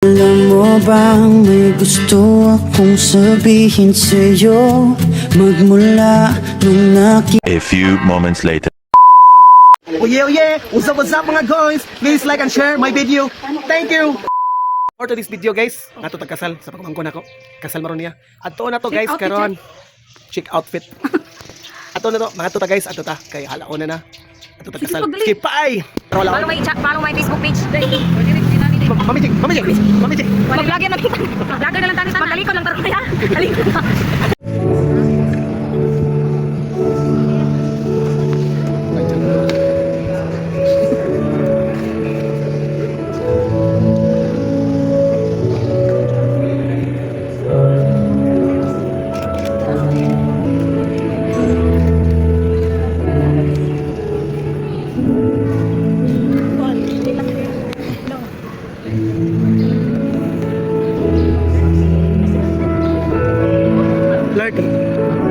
Alam mo bang may gusto akong sabihin sa'yo magmula nung A few moments later. Oh yeah, what's up mga guys? Please like and share my video. Thank you. For to this video guys, nato tagkasal sa pagmangkon ako. Kasal maron niya. Ato na to guys karon. Chick outfit. Ato na to, mga to ta guys, ato ta kay halaon na. Ato tagkasal. Skip bye. Follow my Facebook page. Mamijik. Mag-vlog yan. Vlogger na lang tayo. Magkalikod lang tayo. Kalikod.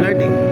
Flirting.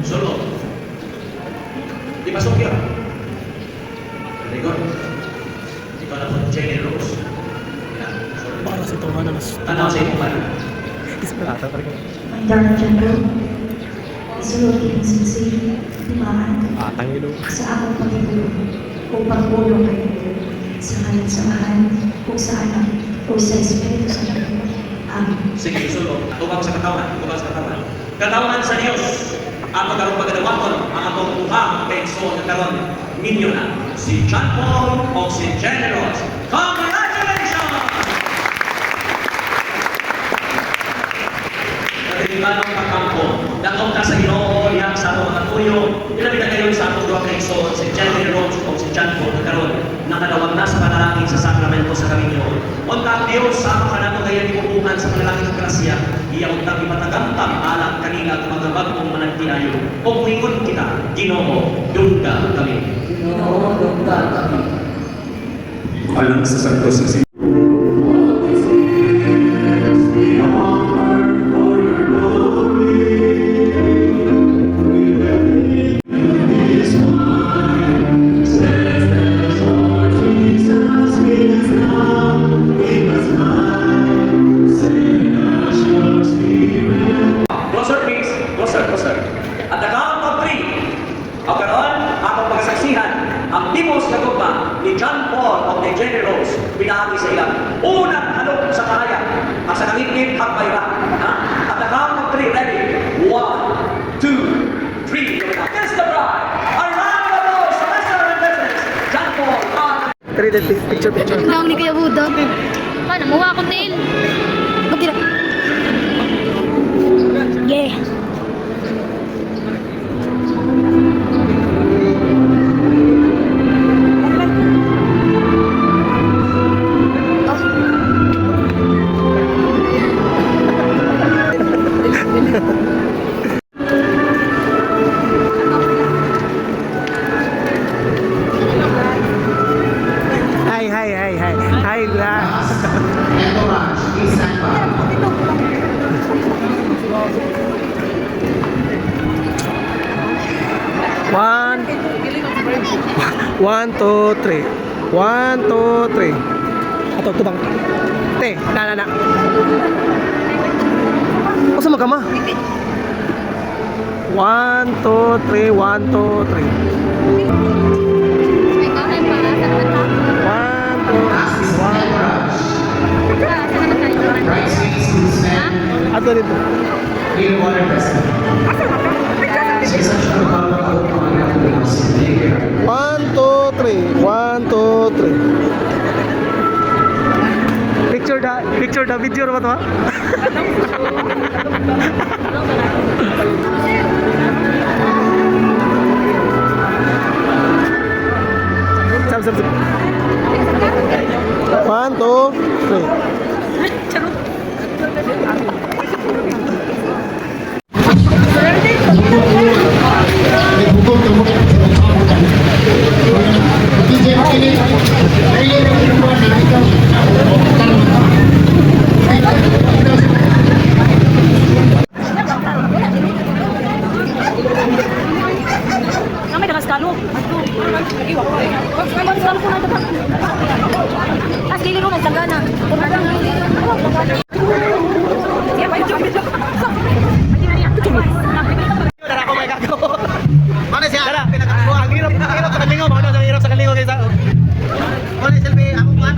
Solo. Dipasok yun. Very good. Ikaw na po, Jenny Rose. Para sa ito na mas. Tanaw sa inyo pa. Isplata talaga. Darling Jungle, isulot ang sinsig, timaan Tangilo. sa akong pagtulong upang tulong kayo sa kalat samahan o sa anak o sa Espiritu Santo. Amen. Sige, solo. Tubang sa katawan. Katawan sa Diyos. Ang magkaroon pagkadawaton, ang atong tuhang kay so nagkaroon ninyo na si John Paul o si Jenny Rose. Congratulations! Nagalimanong pagkampo, dakong ka sa Ginoo, lihang sa atong mga tuyo, ilabi na kayo sa atong duha kay so si Jenny Rose o si John Paul nagkaroon nakadawag na sa panalangin sa sakramento sa Kaminyo. Untang Diyos, sa ako ka na ito ngayon ipupungan sa panalangin ng grasya, iya untang ipatagamtam alang kanila at mga bagong managtiayo. O muingon kita, Ginoo, dugda kami. Ginoo, dugda kami. Alang sa Santos na At the count of 3, ang karoon, atong pagsaksihan, ang timos na gugma ni John Paul of the Jenny Rose, pinahagi sa ilang unang halok sa kahaya, ang sa kangitip ang bayra. At the count of 3, ready? 1, 2, 3, kiss the bride! A round of applause for Mr. and Mrs. John Paul on... Picture. Nang ni Kuya Budo. Paano? Muha ko tail. Magkira. Yeah. Hi. 1, 2, 3. 1, 2, 3. Ato, tubang. Te, na. O sa magkama? 1, 2, 3. 1, 2, 3. May kain pa. 1, 2, 3. Ato dito. One, two, three. 1, 2, 3. Picture da video ba to ha? Sab. 1, 2, 3. Kami dengan skalo. Skalo ko na ito. Tapos liliro na tanggana. Siya ba yung job? Dara ko may gagawa. Ano siya? Dara, ang hirap sa kalingo, mga ang hirap sa kalingo kaysa. Ano selfie, ako man,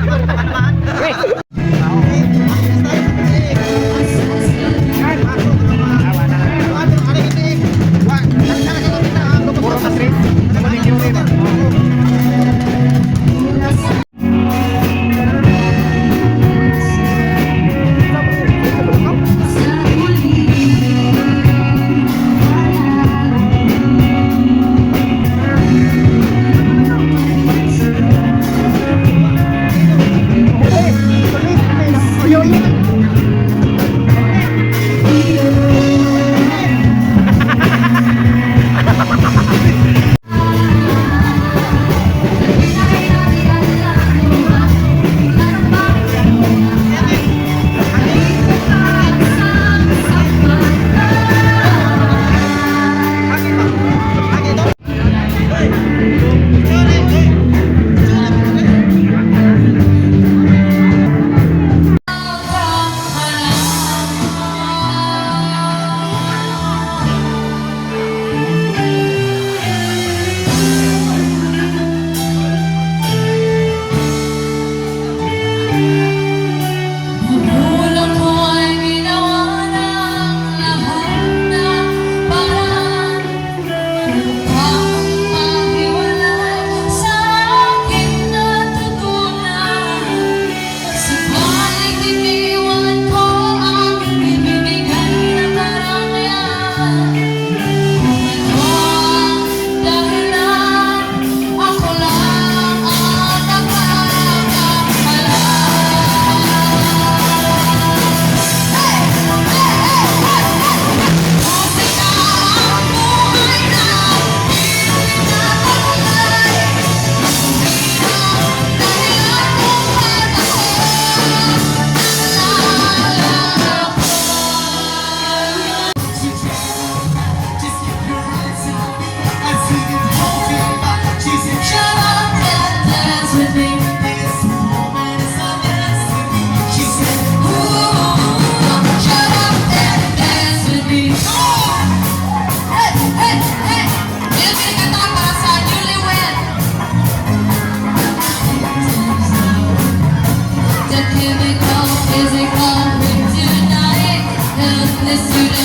Physical, physical, tonight, helpless,